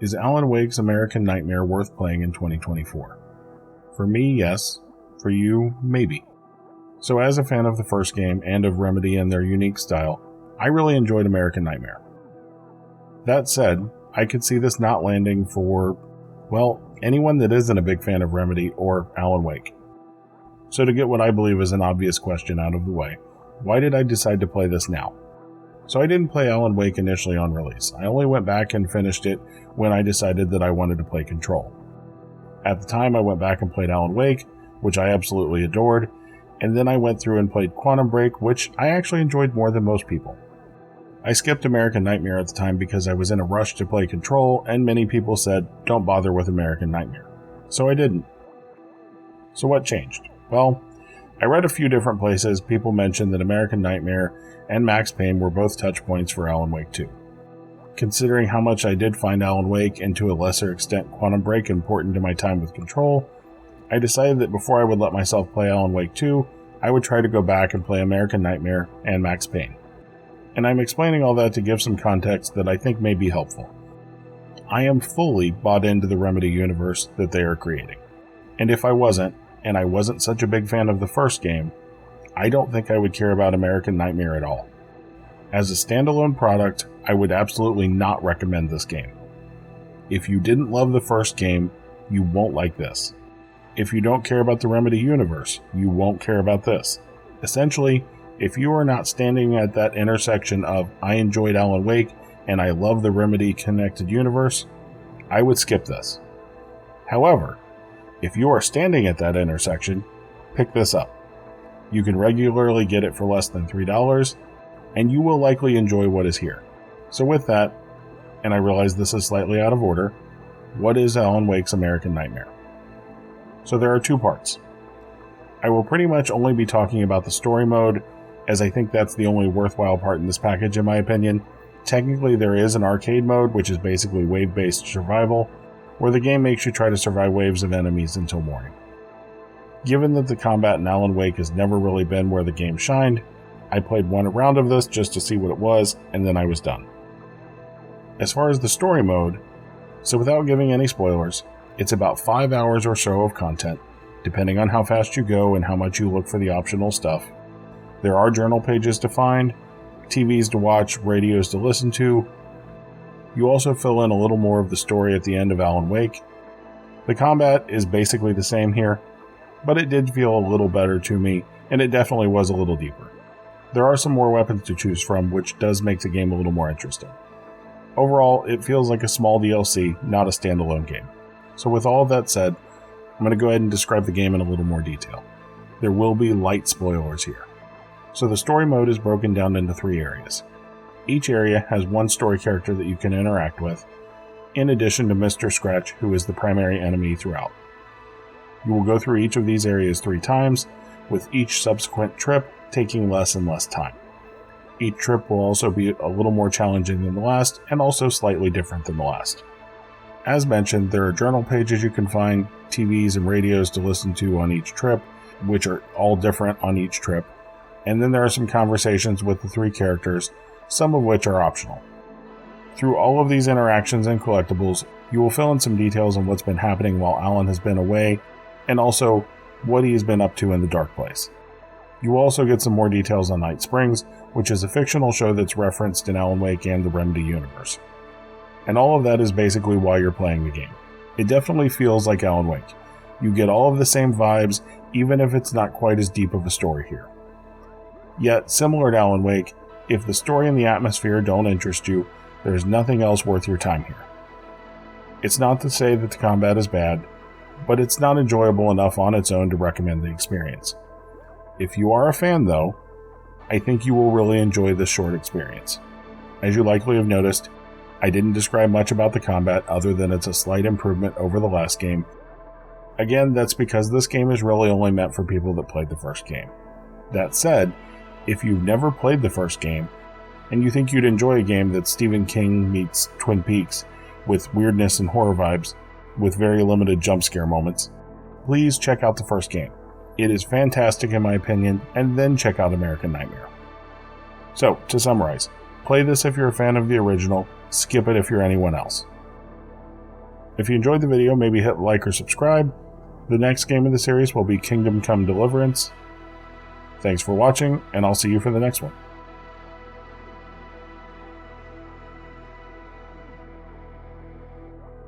Is Alan Wake's American Nightmare worth playing in 2024? For me, yes. For you, maybe. So as a fan of the first game and of Remedy and their unique style, I really enjoyed American Nightmare. That said, I could see this not landing for, well, anyone that isn't a big fan of Remedy or Alan Wake. So to get what I believe is an obvious question out of the way, why did I decide to play this now? So I didn't play Alan Wake initially on release. I only went back and finished it when I decided that I wanted to play Control. At the time, I went back and played Alan Wake, which I absolutely adored, and then I went through and played Quantum Break, which I actually enjoyed more than most people. I skipped American Nightmare at the time because I was in a rush to play Control, and many people said, don't bother with American Nightmare. So I didn't. So what changed? Well, I read a few different places people mentioned that American Nightmare and Max Payne were both touch points for Alan Wake 2. Considering how much I did find Alan Wake, and to a lesser extent Quantum Break, important to my time with Control, I decided that before I would let myself play Alan Wake 2, I would try to go back and play American Nightmare and Max Payne. And I'm explaining all that to give some context that I think may be helpful. I am fully bought into the Remedy universe that they are creating. And if I wasn't, and I wasn't such a big fan of the first game, I don't think I would care about American Nightmare at all. As a standalone product, I would absolutely not recommend this game. If you didn't love the first game, you won't like this. If you don't care about the Remedy universe, you won't care about this. Essentially, if you are not standing at that intersection of I enjoyed Alan Wake and I love the Remedy connected universe, I would skip this. However, if you are standing at that intersection, pick this up. You can regularly get it for less than $3, and you will likely enjoy what is here. So with that, and I realize this is slightly out of order, what is Alan Wake's American Nightmare? So there are two parts. I will pretty much only be talking about the story mode, as I think that's the only worthwhile part in this package in my opinion. Technically there is an arcade mode, which is basically wave-based survival, where the game makes you try to survive waves of enemies until morning. Given that the combat in Alan Wake has never really been where the game shined, I played one round of this just to see what it was, and then I was done. As far as the story mode, so without giving any spoilers, it's about 5 hours or so of content, depending on how fast you go and how much you look for the optional stuff. There are journal pages to find, TVs to watch, radios to listen to. You also fill in a little more of the story at the end of Alan Wake. The combat is basically the same here, but it did feel a little better to me, and it definitely was a little deeper. There are some more weapons to choose from, which does make the game a little more interesting. Overall, it feels like a small DLC, not a standalone game. So with all of that said, I'm going to go ahead and describe the game in a little more detail. There will be light spoilers here. So the story mode is broken down into 3 areas. Each area has one story character that you can interact with, in addition to Mr. Scratch, who is the primary enemy throughout. You will go through each of these areas 3 times, with each subsequent trip taking less and less time. Each trip will also be a little more challenging than the last, and also slightly different than the last. As mentioned, there are journal pages you can find, TVs and radios to listen to on each trip, which are all different on each trip, and then there are some conversations with the 3 characters, some of which are optional. Through all of these interactions and collectibles, you will fill in some details on what's been happening while Alan has been away, and also what he has been up to in the Dark Place. You will also get some more details on Night Springs, which is a fictional show that's referenced in Alan Wake and the Remedy universe. And all of that is basically why you're playing the game. It definitely feels like Alan Wake. You get all of the same vibes, even if it's not quite as deep of a story here. Yet, similar to Alan Wake, if the story and the atmosphere don't interest you, there's nothing else worth your time here. It's not to say that the combat is bad, but it's not enjoyable enough on its own to recommend the experience. If you are a fan though, I think you will really enjoy this short experience. As you likely have noticed, I didn't describe much about the combat other than it's a slight improvement over the last game. Again, that's because this game is really only meant for people that played the first game. That said, if you've never played the first game, and you think you'd enjoy a game that's Stephen King meets Twin Peaks, with weirdness and horror vibes, with very limited jump scare moments, please check out the first game. It is fantastic in my opinion, and then check out American Nightmare. So, to summarize, play this if you're a fan of the original, skip it if you're anyone else. If you enjoyed the video, maybe hit like or subscribe. The next game in the series will be Kingdom Come Deliverance. Thanks for watching, and I'll see you for the next one.